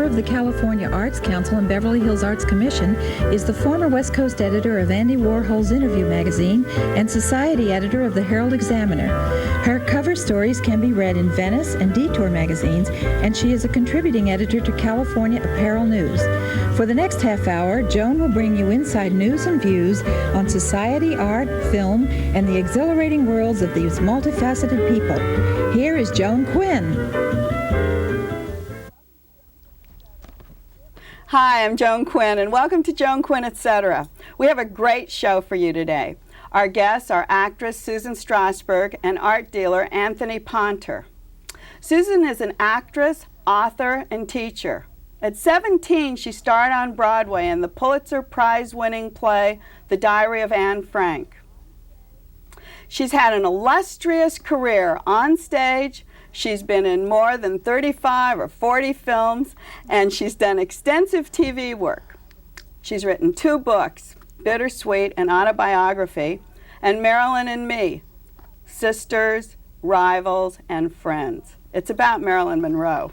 member of the California Arts Council and Beverly Hills Arts Commission, is the former West Coast editor of Andy Warhol's Interview magazine and society editor of the Herald Examiner. Her cover stories can be read in Venice and Detour magazines, and she is a contributing editor to California Apparel News. For the next half hour, Joan will bring you inside news and views on society, art, film, and the exhilarating worlds of these multifaceted people. Here is Joan Quinn. Hi, I'm Joan Quinn, and welcome to Joan Quinn, Etc. We have a great show for you today. Our guests are actress Susan Strasberg and art dealer Anthony Ponter. Susan is an actress, author, and teacher. At 17, she starred on Broadway in the Pulitzer Prize-winning play, The Diary of Anne Frank. She's had an illustrious career on stage. She's been in more than 35 or 40 films, and she's done extensive TV work. She's written 2 books, Bittersweet, an autobiography, and Marilyn and Me, Sisters, Rivals, and Friends. It's about Marilyn Monroe.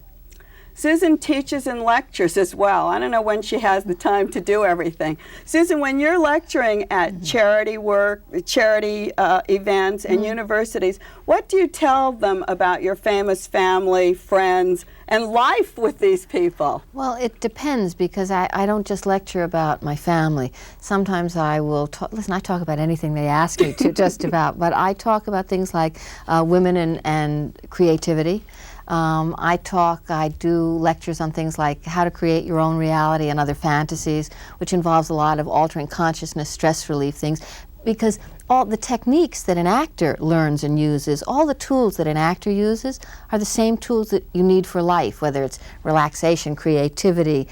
Susan teaches and lectures as well. I don't know when she has the time to do everything. Susan, when you're lecturing at charity work, charity events and universities, what do you tell them about your famous family, friends, and life with these people? Well, it depends, because I don't just lecture about my family. Sometimes I will talk, listen, I talk about anything they ask me to just about, but I talk about things like women and creativity. I do lectures on things like how to create your own reality and other fantasies, which involves a lot of altering consciousness, stress relief things, because all the techniques that an actor learns and uses, all the tools that an actor uses are the same tools that you need for life, whether it's relaxation, creativity,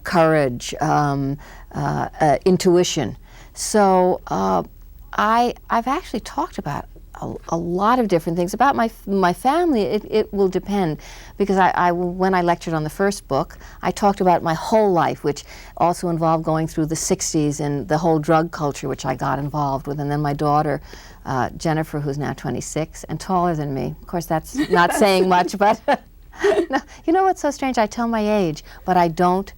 courage, intuition. So I've actually talked about a lot of different things. About my family, it will depend, because when I lectured on the first book, I talked about my whole life, which also involved going through the 60s and the whole drug culture, which I got involved with. And then my daughter, Jennifer, who's now 26 and taller than me. Of course, that's not saying much, but no, you know what's so strange? I tell my age, but I don't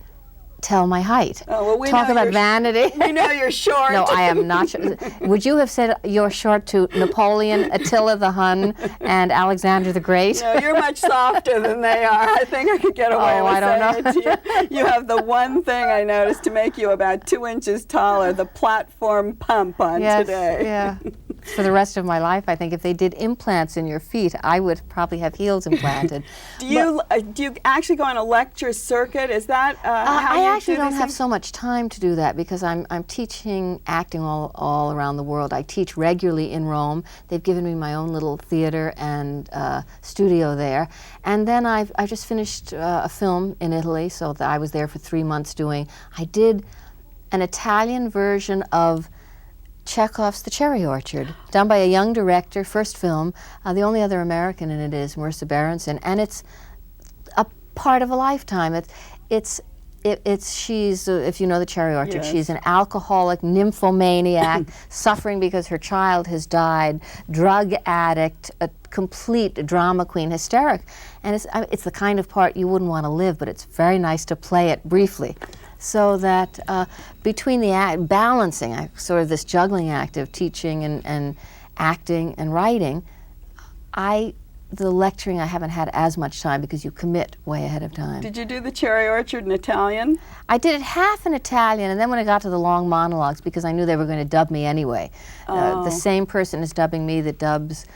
tell my height. Oh, well, we talk about vanity. We know you're short. No, I am not short. Would you have said you're short to Napoleon, Attila the Hun, and Alexander the Great? No, you're much softer than they are. I think I could get away with saying it to you. You have the one thing I noticed to make you about 2 inches taller, the platform pump on today. Yeah. For the rest of my life, I think if they did implants in your feet, I would probably have heels implanted. Do you actually go on a lecture circuit? Is that how you I actually don't have so much time to do that, because I'm teaching acting all around the world. I teach regularly in Rome. They've given me my own little theater and studio there. And then I just finished a film in Italy, so that I was there for 3 months doing. I did an Italian version of Chekhov's The Cherry Orchard, done by a young director, first film. The only other American in it is Marissa Berenson, and it's a part of a lifetime. She's, if you know The Cherry Orchard, yes. She's an alcoholic nymphomaniac suffering because her child has died, drug addict, a complete drama queen, hysteric. And it's the kind of part you wouldn't want to live, but it's very nice to play it briefly. So that between the balancing, sort of this juggling act of teaching and acting and writing, the lecturing I haven't had as much time, because you commit way ahead of time. Did you do The Cherry Orchard in Italian? I did it half in Italian, and then when I got to the long monologues, because I knew they were going to dub me anyway. The same person is dubbing me that dubs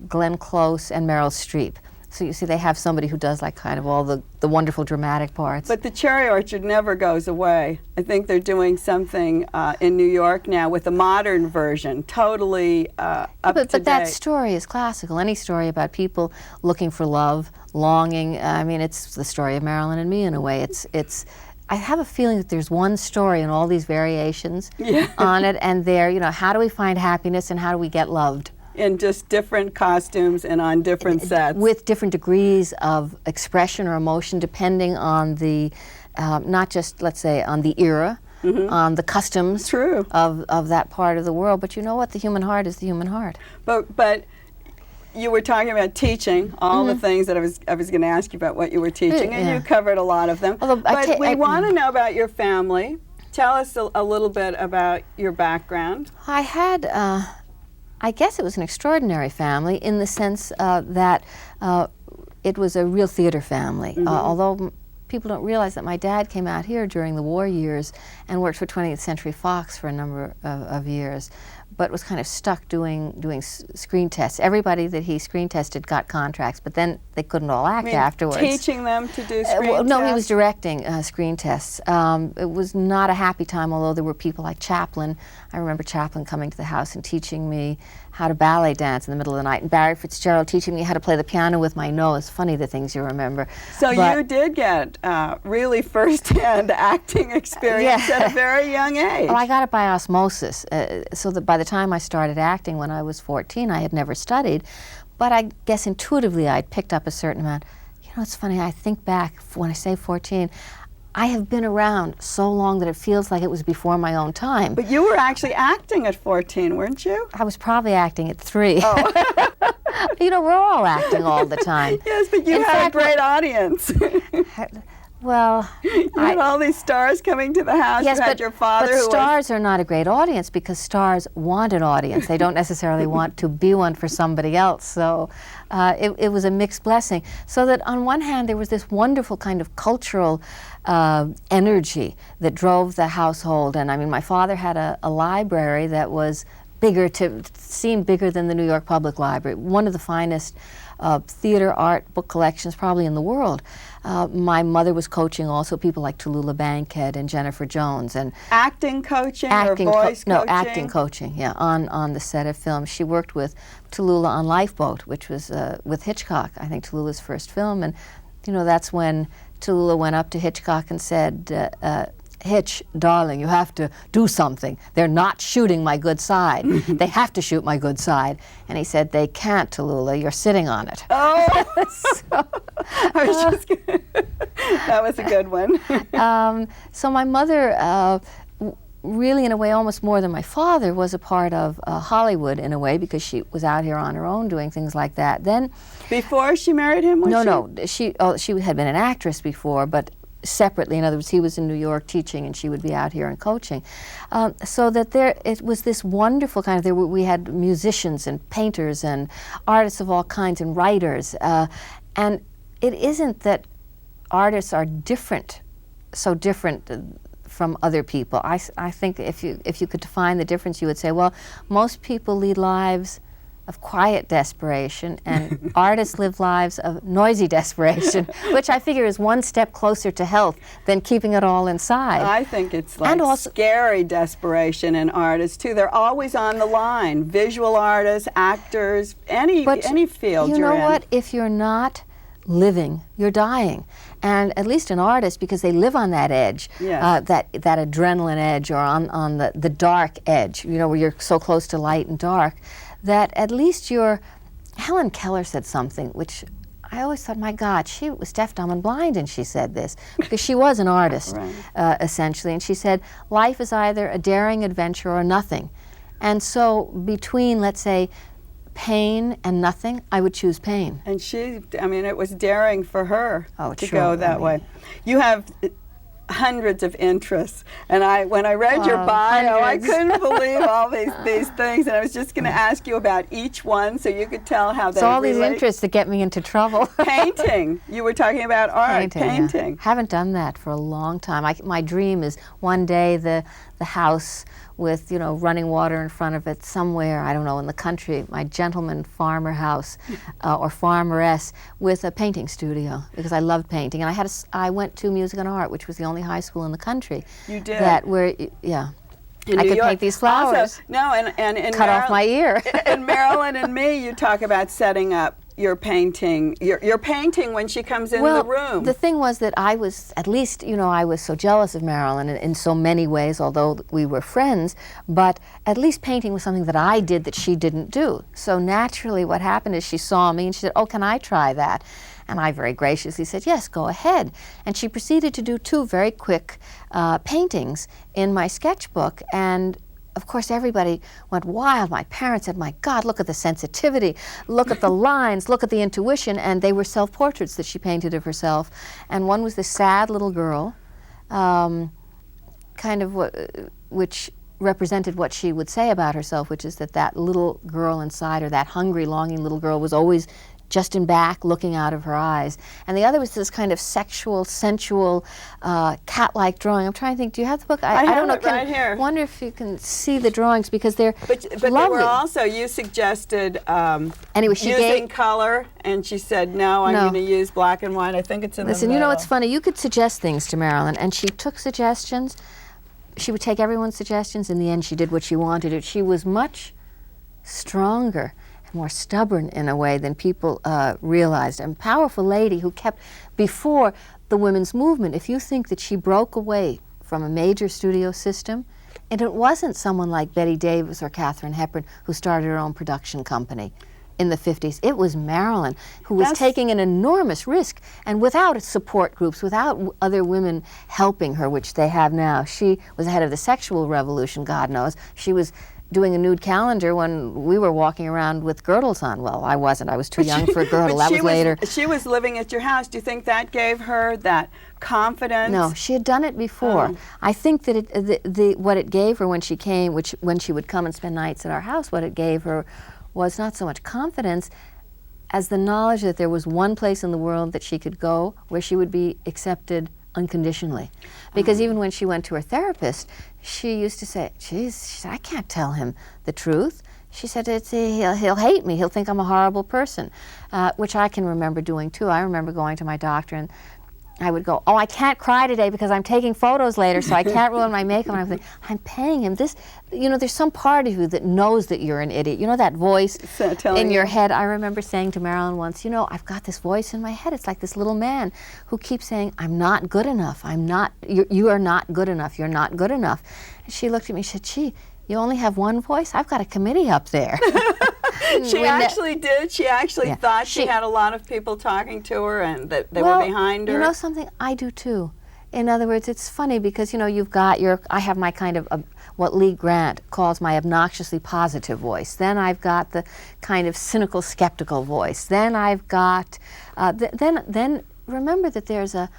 Glenn Close and Meryl Streep. So you see, they have somebody who does like kind of all the wonderful dramatic parts. But The Cherry Orchard never goes away. I think they're doing something in New York now with a modern version, totally up to date. But that story is classical. Any story about people looking for love, longing. I mean, it's the story of Marilyn and Me in a way. I have a feeling that there's one story in all these variations on it, and how do we find happiness and how do we get loved? In just different costumes and on different sets. With different degrees of expression or emotion, depending on the, not just, let's say, on the era, on the customs of that part of the world. But you know what? The human heart is the human heart. But you were talking about teaching, all the things that I was going to ask you about what you were teaching, and you covered a lot of them. Although but we want to know about your family. Tell us a little bit about your background. I had, I guess it was an extraordinary family in the sense that it was a real theater family. Although people don't realize that my dad came out here during the war years and worked for 20th Century Fox for a number of years, but was kind of stuck doing screen tests. Everybody that he screen tested got contracts, but then they couldn't all act afterwards. Teaching them to do screen tests? No, he was directing screen tests. It was not a happy time, although there were people like Chaplin. I remember Chaplin coming to the house and teaching me how to ballet dance in the middle of the night, and Barry Fitzgerald teaching me how to play the piano with my nose. Funny the things you remember. So you did get really first-hand acting experience at a very young age. Well, I got it by osmosis, so that by the time I started acting when I was 14, I had never studied, but I guess intuitively I'd picked up a certain amount. You know, it's funny, I think back, when I say 14, I have been around so long that it feels like it was before my own time. But you were actually acting at 14, weren't you? I was probably acting at 3. Oh. You know, we're all acting all the time. Yes, but you had a great audience. Well, you had all these stars coming to the house. Yes, you had your father but who stars are not a great audience because stars want an audience. They don't necessarily want to be one for somebody else. So it was a mixed blessing. So that on one hand, there was this wonderful kind of cultural energy that drove the household. And I mean, my father had a library that was seemed bigger than the New York Public Library. One of the finest theater, art, book collections probably in the world. My mother was coaching also people like Tallulah Bankhead and Jennifer Jones. And acting coaching or voice coaching? No, acting coaching, yeah, on the set of film. She worked with Tallulah on Lifeboat, which was with Hitchcock, I think Tallulah's first film. And, you know, that's when Tallulah went up to Hitchcock and said, Hitch, darling, you have to do something. They're not shooting my good side. They have to shoot my good side. And he said, they can't, Tallulah, you're sitting on it. Oh, I was just kidding. That was a good one. So my mother, really in a way almost more than my father, was a part of Hollywood in a way because she was out here on her own doing things like that. Then, before she married him? No, she had been an actress before, but separately. In other words, he was in New York teaching and she would be out here and coaching. So that it was this wonderful kind of, we had musicians and painters and artists of all kinds and writers. And it isn't that artists are different, so different from other people. I think if you could define the difference, you would say, well, most people lead lives of quiet desperation, and artists live lives of noisy desperation, which I figure is one step closer to health than keeping it all inside. I think it's like scary desperation in artists, too. They're always on the line. Visual artists, actors, any field you're in. You know what? If you're not living, you're dying. And at least an artist, because they live on that edge, that adrenaline edge, or on the dark edge, you know, where you're so close to light and dark, that at least Helen Keller said something which I always thought, my God, she was deaf, dumb, and blind, and she said this, because she was an artist, essentially, and she said, life is either a daring adventure or nothing. And so between, let's say, pain and nothing, I would choose pain. And it was daring for her to sure, go that way. You have hundreds of interests, and when I read your bio, I couldn't believe all these things, and I was just going to ask you about each one so you could tell how they relate. It's all these interests that get me into trouble. Painting. You were talking about art. Painting. Yeah. Haven't done that for a long time. My dream is one day the house with, you know, running water in front of it somewhere, I don't know, in the country, my gentleman farmer house or farmeress with a painting studio, because I loved painting. And I went to Music and Art, which was the only high school in the country. You did? I could paint these flowers. Also, and in cut off my ear. In Marilyn and Me, you talk about setting up your painting, your painting when she comes in the room. The thing was that I was, at least, you know, I was so jealous of Marilyn in so many ways, although we were friends, but at least painting was something that I did that she didn't do. So naturally what happened is she saw me and she said, oh, can I try that? And I very graciously said, yes, go ahead. And she proceeded to do 2 very quick paintings in my sketchbook, and of course, everybody went wild. My parents said, my God, look at the sensitivity, look at the lines, look at the intuition, and they were self-portraits that she painted of herself. And one was this sad little girl, which represented what she would say about herself, which is that that little girl inside her, that hungry, longing little girl, was always just in back, looking out of her eyes. And the other was this kind of sexual, sensual, cat-like drawing. I'm trying to think, do you have the book? I don't know. it right here. I wonder if you can see the drawings, because they're But lovely. they were also, you suggested Anyway, she using color, and she said, no, I'm going to use black and white. I think it's in Listen, the you know, middle. it's funny. You could suggest things to Marilyn, and she took suggestions. She would take everyone's suggestions. In the end, she did what she wanted. She was much stronger, more stubborn in a way than people realized. A powerful lady who kept, before the women's movement, if you think that she broke away from a major studio system, and it wasn't someone like Betty Davis or Katharine Hepburn who started her own production company in the 50s. It was Marilyn who was taking an enormous risk, and without support groups, without other women helping her, which they have now. She was ahead of the sexual revolution, God knows. She was doing a nude calendar when we were walking around with girdles on. Well, I wasn't. I was too young for a girdle. That was later. She was living at your house. Do you think that gave her that confidence? No, she had done it before. I think that what it gave her when she came, when she would come and spend nights at our house, what it gave her was not so much confidence as the knowledge that there was one place in the world that she could go where she would be accepted unconditionally. Because even when she went to her therapist, she used to say, geez, she said, I can't tell him the truth. She said, he'll hate me. He'll think I'm a horrible person, which I can remember doing too. I remember going to my doctor and I would go, oh, I can't cry today because I'm taking photos later, so I can't ruin my makeup. And I'm thinking, I'm paying him this. You know, there's some part of you that knows that you're an idiot. You know that voice in your head? I remember saying to Marilyn once, you know, I've got this voice in my head. It's like this little man who keeps saying, I'm not good enough. You are not good enough. You're not good enough. And she looked at me and said, gee, you only have one voice? I've got a committee up there. She actually did. She actually thought she had a lot of people talking to her and that they were behind her. You know something? I do too. In other words, it's funny because, you know, you've got I have my kind of, what Lee Grant calls my obnoxiously positive voice. Then I've got the kind of cynical, skeptical voice. Then I've got, then remember that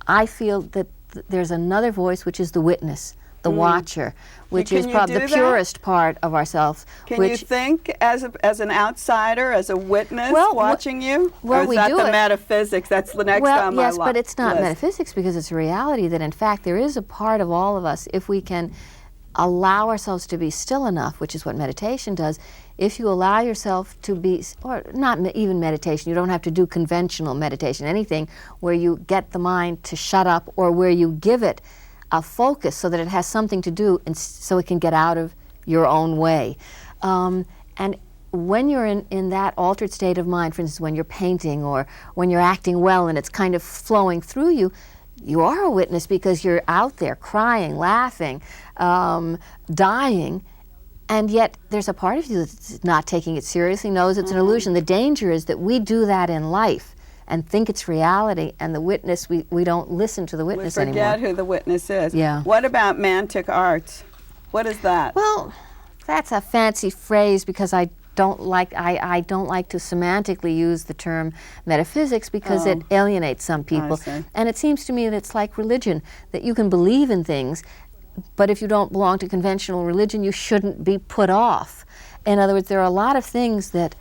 I feel that there's another voice, which is the witness, the watcher, which is probably the purest part of ourselves. Can you think as an outsider, as a witness watching you? Well, or is that the metaphysics? That's the next on my list. Yes, but it's not metaphysics because it's a reality that, in fact, there is a part of all of us, if we can allow ourselves to be still enough, which is what meditation does. If you allow yourself to be, or not even meditation, you don't have to do conventional meditation, anything where you get the mind to shut up or where you give it a focus so that it has something to do and so it can get out of your own way. And when you're in that altered state of mind, for instance, when you're painting or when you're acting well and it's kind of flowing through you, you are a witness because you're out there crying, laughing, dying, and yet there's a part of you that's not taking it seriously, knows it's an illusion. The danger is that we do that in life and think it's reality, and the witness, we don't listen to the witness anymore. We forget who the witness is. Yeah. What about mantic arts? What is that? Well, that's a fancy phrase because I don't like to semantically use the term metaphysics because it alienates some people. And it seems to me that it's like religion, that you can believe in things, but if you don't belong to conventional religion, you shouldn't be put off. In other words, there are a lot of things that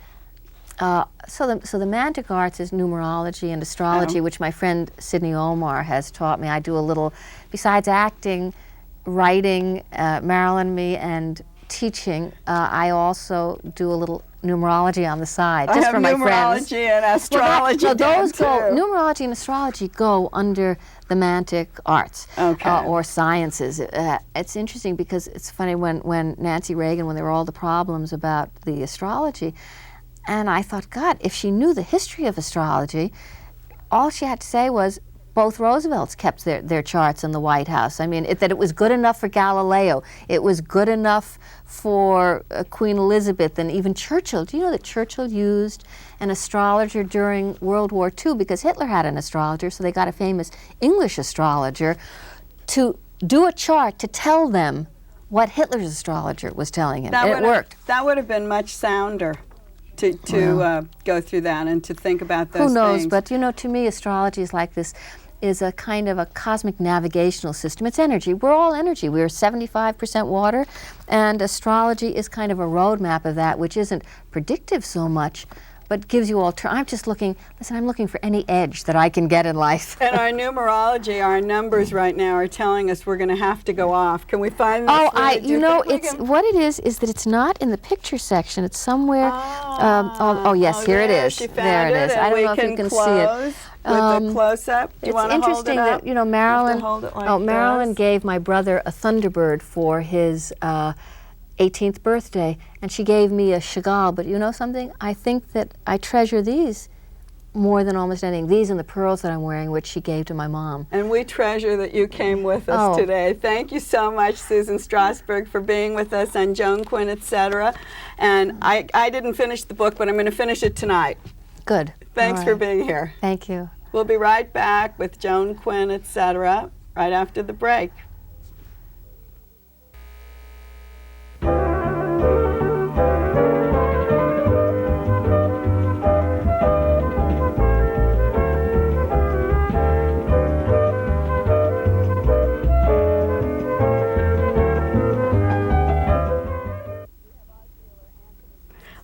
so the mantic arts is numerology and astrology, which my friend Sidney Omar has taught me. I do a little, besides acting, writing, Marilyn, me, and teaching, I also do a little numerology on the side, just for my friends. Numerology and astrology. Numerology and astrology go under the mantic arts or sciences. It's interesting because it's funny when Nancy Reagan, when there were all the problems about the astrology, and I thought, God, if she knew the history of astrology, all she had to say was, both Roosevelts kept their charts in the White House. I mean, that it was good enough for Galileo. It was good enough for Queen Elizabeth and even Churchill. Do you know that Churchill used an astrologer during World War II because Hitler had an astrologer, so they got a famous English astrologer to do a chart to tell them what Hitler's astrologer was telling him. That And it worked. That would have been much sounder to go through that and to think about those Who knows? things. But you know, to me, astrology is like this. Is a kind of a cosmic navigational system. It's energy. We're all energy. We're 75% water, and astrology is kind of a roadmap of that, which isn't predictive so much, but gives you I'm just looking, listen, I'm looking for any edge that I can get in life. And our numerology, our numbers right now are telling us we're going to have to go off. Can we find this? What it is that it's not in the picture section. It's somewhere. Here it is. There it is. I don't know if you can see it. With the close-up. Do you want to hold it up? That, you know, Marilyn. Hold it like Marilyn gave my brother a Thunderbird for his 18th birthday, and she gave me a Chagall. But you know something? I think that I treasure these more than almost anything. These and the pearls that I'm wearing, which she gave to my mom. And we treasure that you came with us today. Thank you so much, Susan Strasberg, for being with us on Joan Quinn, etc. And I didn't finish the book, but I'm going to finish it tonight. Good. Thanks for being here. Thank you. We'll be right back with Joan Quinn, etc., right after the break.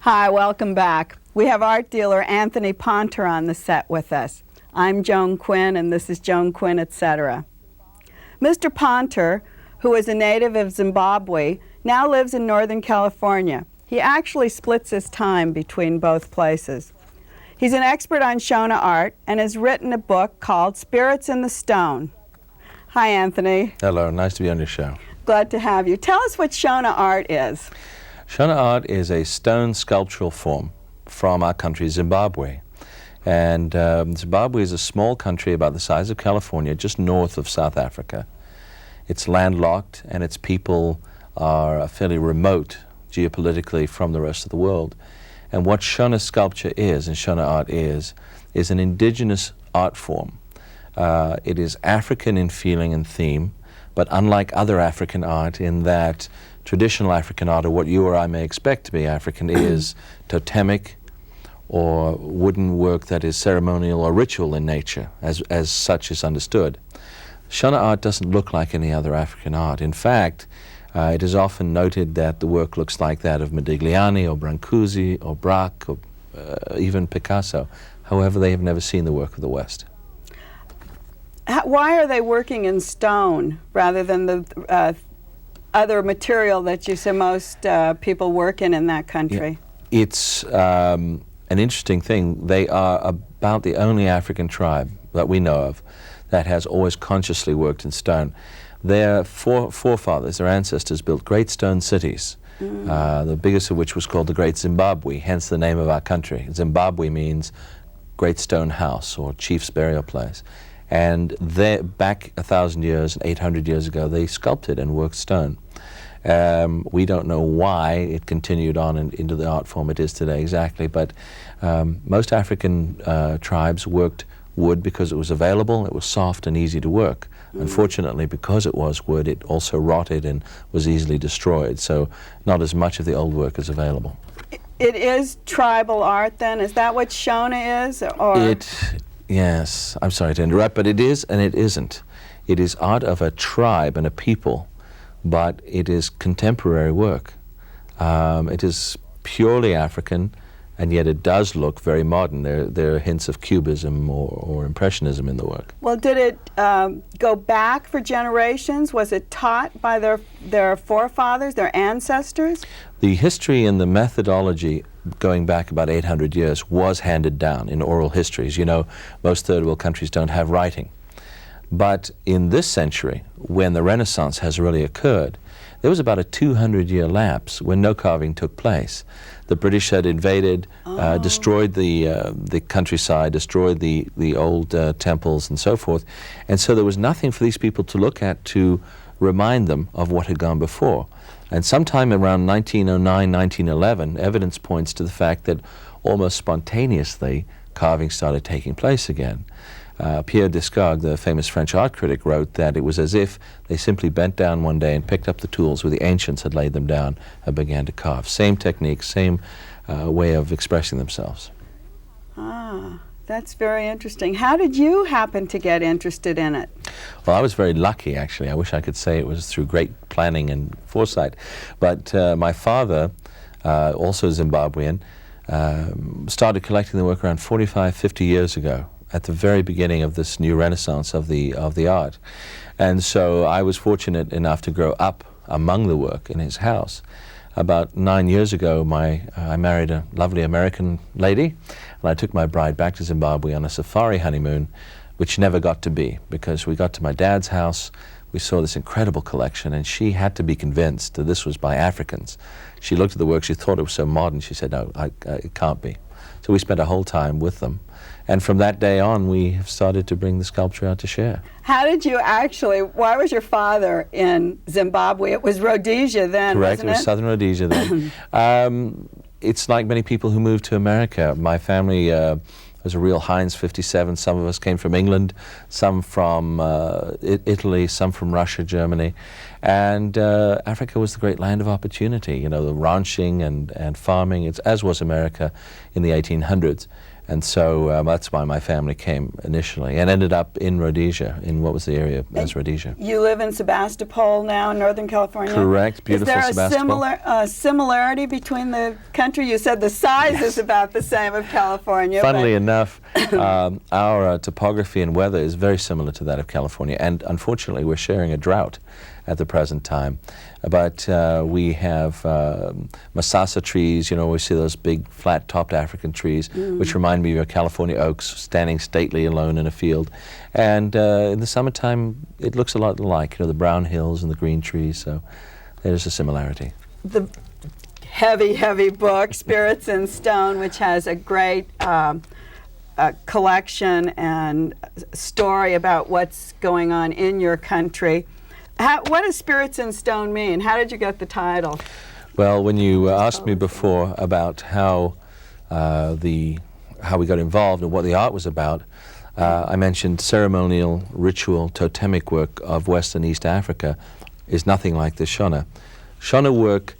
Hi, welcome back. We have art dealer Anthony Ponter on the set with us. I'm Joan Quinn, and this is Joan Quinn, etc. Mr. Ponter, who is a native of Zimbabwe, now lives in Northern California. He actually splits his time between both places. He's an expert on Shona art and has written a book called Spirits in the Stone. Hi, Anthony. Hello, nice to be on your show. Glad to have you. Tell us what Shona art is. Shona art is a stone sculptural form from our country, Zimbabwe. And Zimbabwe is a small country about the size of California, just north of South Africa. It's landlocked, and its people are fairly remote geopolitically from the rest of the world. And what Shona sculpture is, and Shona art is an indigenous art form. It is African in feeling and theme, but unlike other African art in that traditional African art, or what you or I may expect to be African, is totemic or wooden work that is ceremonial or ritual in nature, as such is understood. Shona art doesn't look like any other African art. In fact, it is often noted that the work looks like that of Modigliani or Brancusi or Braque or even Picasso. However, they have never seen the work of the West. Why are they working in stone rather than the other material that you say most people work in that country? Yeah. It's an interesting thing. They are about the only African tribe that we know of that has always consciously worked in stone. Their forefathers, their ancestors, built great stone cities, the biggest of which was called the Great Zimbabwe, hence the name of our country. Zimbabwe means great stone house or chief's burial place. And back 1,000 years and 800 years ago, they sculpted and worked stone. We don't know why it continued on into the art form it is today exactly, but most African tribes worked wood because it was available, it was soft and easy to work. Unfortunately, because it was wood, it also rotted and was easily destroyed, so not as much of the old work is available. It is tribal art then? Is that what Shona is? Or? Yes, I'm sorry to interrupt, but it is and it isn't. It is art of a tribe and a people, but it is contemporary work. It is purely African, and yet it does look very modern. There are hints of Cubism or Impressionism in the work. Well, did it go back for generations? Was it taught by their forefathers, their ancestors? The history and the methodology going back about 800 years was handed down in oral histories. You know, most third world countries don't have writing. But in this century, when the Renaissance has really occurred, there was about a 200-year lapse when no carving took place. The British had invaded, destroyed the countryside, destroyed the old temples and so forth, and so there was nothing for these people to look at to remind them of what had gone before. And sometime around 1909, 1911, evidence points to the fact that almost spontaneously carving started taking place again. Pierre Descartes, the famous French art critic, wrote that it was as if they simply bent down one day and picked up the tools where the ancients had laid them down and began to carve. Same technique, same way of expressing themselves. Ah, that's very interesting. How did you happen to get interested in it? Well, I was very lucky, actually. I wish I could say it was through great planning and foresight. But my father, also Zimbabwean, started collecting the work around 45, 50 years ago, at the very beginning of this new renaissance of the art. And so I was fortunate enough to grow up among the work in his house. About 9 years ago, I married a lovely American lady, and I took my bride back to Zimbabwe on a safari honeymoon, which never got to be, because we got to my dad's house, we saw this incredible collection, and she had to be convinced that this was by Africans. She looked at the work, she thought it was so modern, she said, no, it can't be. So we spent a whole time with them. And from that day on, we have started to bring the sculpture out to share. How did you actually, why was your father in Zimbabwe? It was Rhodesia then, Correct, wasn't it was Southern Rhodesia then. It's like many people who moved to America. My family was a real Heinz 57. Some of us came from England, some from Italy, some from Russia, Germany. And Africa was the great land of opportunity, you know, the ranching and farming, as was America in the 1800s. And so that's why my family came initially and ended up in Rhodesia, in what was the area as Rhodesia. You live in Sebastopol now, in Northern California? Correct, beautiful Sebastopol. Is there a similarity between the country? You said the size is about the same of California. Funnily enough, our topography and weather is very similar to that of California, and unfortunately we're sharing a drought at the present time. But we have masasa trees, you know, we see those big flat-topped African trees, which remind me of California oaks standing stately alone in a field. And in the summertime, it looks a lot alike, you know, the brown hills and the green trees, so there's a similarity. The heavy, heavy book, Spirits in Stone, which has a great collection and story about what's going on in your country. What does Spirits in Stone mean? How did you get the title? Well, when you asked me before about how we got involved and what the art was about, I mentioned ceremonial, ritual, totemic work of West and East Africa is nothing like the Shona. Shona work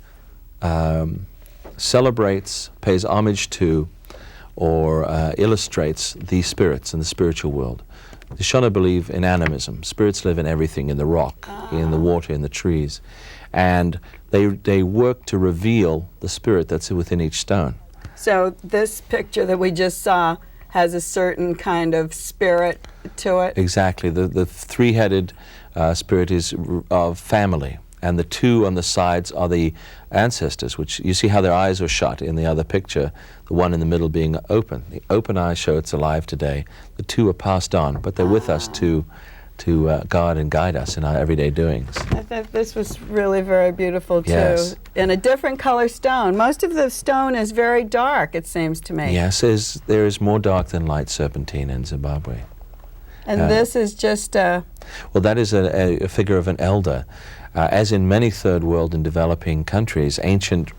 celebrates, pays homage to, or illustrates the spirits in the spiritual world. The Shona believe in animism. Spirits live in everything, in the rock, in the water, in the trees. And they work to reveal the spirit that's within each stone. So this picture that we just saw has a certain kind of spirit to it? Exactly. The three-headed spirit is of family. And the two on the sides are the ancestors, which you see how their eyes are shut in the other picture, the one in the middle being open. The open eyes show it's alive today. The two are passed on, but they're with us to guard and guide us in our everyday doings. I thought this was really very beautiful, too. Yes. In a different color stone. Most of the stone is very dark, it seems to me. Yes, there is more dark than light serpentine in Zimbabwe. And this is just a... Well, that is a figure of an elder. As in many third world and developing countries, ancient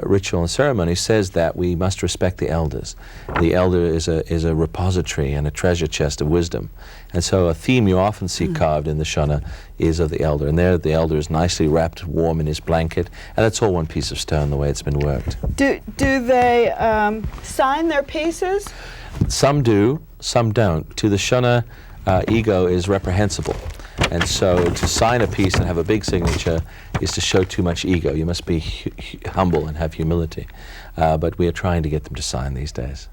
ritual and ceremony says that we must respect the elders. The elder is a repository and a treasure chest of wisdom. And so a theme you often see carved in the Shona is of the elder. And there the elder is nicely wrapped, warm in his blanket, and it's all one piece of stone the way it's been worked. Do they sign their pieces? Some do, some don't. To the Shona, ego is reprehensible. And so to sign a piece and have a big signature is to show too much ego. You must be humble and have humility. But we are trying to get them to sign these days.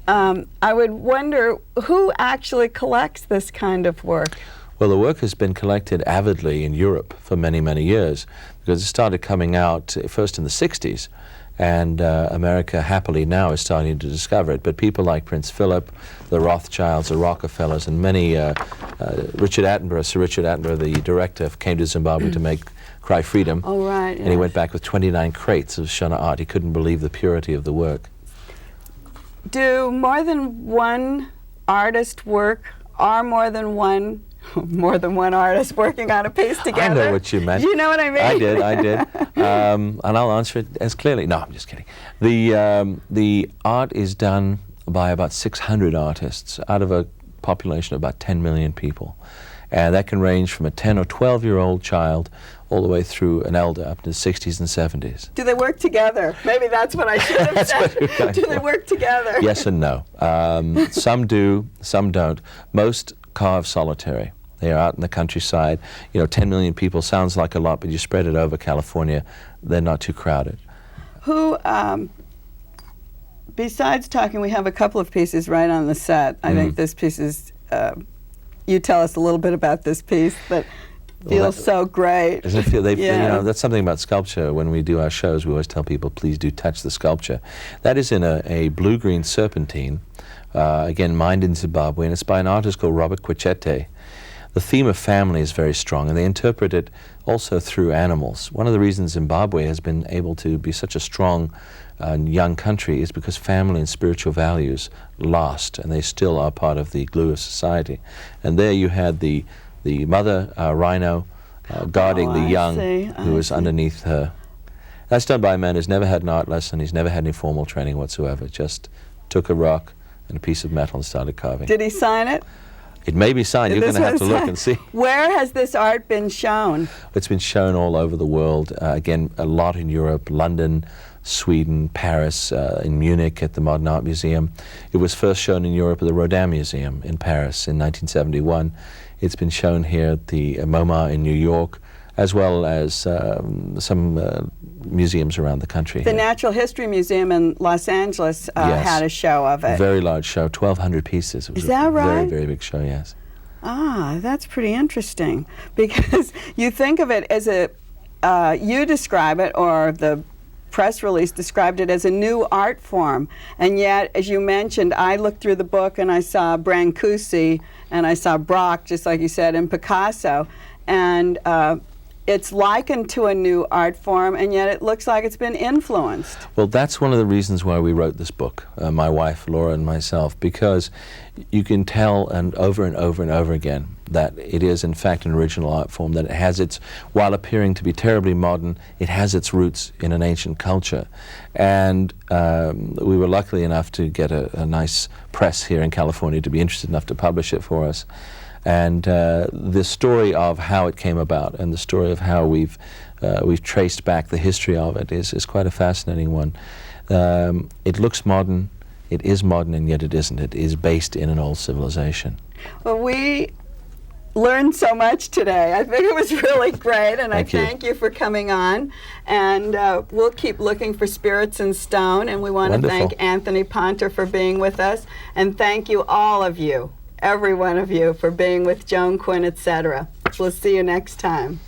I would wonder who actually collects this kind of work? Well, the work has been collected avidly in Europe for many, many years, because it started coming out first in the 60s. And America happily now is starting to discover it. But people like Prince Philip, the Rothschilds, the Rockefellers, and many, Sir Richard Attenborough, the director, came to Zimbabwe to make Cry Freedom. Oh, right. And he went back with 29 crates of Shona art. He couldn't believe the purity of the work. Do more than one artist work, or more than one artist working on a piece together? I know what you meant. Do you know what I mean? I did. And I'll answer it as clearly. No, I'm just kidding. The art is done by about 600 artists out of a population of about 10 million people. And that can range from a 10 or 12-year-old child all the way through an elder up to the 60s and 70s. Do they work together? Maybe that's what I should have said. Do they work together? Yes and no. Some do, some don't. Most carve solitary. They are out in the countryside. 10 million people sounds like a lot, but you spread it over California, they're not too crowded. Who, besides talking, we have a couple of pieces right on the set. I think this piece is, you tell us a little bit about this piece that feels so great. Doesn't it feel, that's something about sculpture. When we do our shows, we always tell people, please do touch the sculpture. That is in a blue-green serpentine, again, mined in Zimbabwe, and it's by an artist called Robert Quichete. The theme of family is very strong, and they interpret it also through animals. One of the reasons Zimbabwe has been able to be such a strong young country is because family and spiritual values last, and they still are part of the glue of society. And there you had the mother rhino guarding the young who was underneath her. That's done by a man who's never had an art lesson, he's never had any formal training whatsoever, just took a rock and a piece of metal and started carving. Did he sign it? It may be signed. You're going to have to look and see. Where has this art been shown? It's been shown all over the world. Again, a lot in Europe, London, Sweden, Paris, in Munich at the Modern Art Museum. It was first shown in Europe at the Rodin Museum in Paris in 1971. It's been shown here at the MoMA in New York, as well as some museums around the country. The Natural History Museum in Los Angeles had a show of it. A very large show, 1,200 pieces. It was Is that right? Very, very big show, yes. Ah, that's pretty interesting, because you think of it as you describe it, or the press release described it as a new art form, and yet, as you mentioned, I looked through the book and I saw Brancusi and I saw Braque, just like you said, and Picasso, and it's likened to a new art form, and yet it looks like it's been influenced. Well, that's one of the reasons why we wrote this book, my wife, Laura, and myself, because you can tell and over and over again that it is, in fact, an original art form, that it has its, while appearing to be terribly modern, it has its roots in an ancient culture. And we were lucky enough to get a nice press here in California to be interested enough to publish it for us. And the story of how it came about and the story of how we've traced back the history of it is quite a fascinating one. It looks modern, it is modern, and yet it isn't. It is based in an old civilization. Well, we learned so much today. I think it was really great, and I thank you for coming on. And we'll keep looking for spirits in stone, and we want to thank Anthony Ponter for being with us, and thank you, all of you, every one of you, for being with Joan Quinn, etc. We'll see you next time.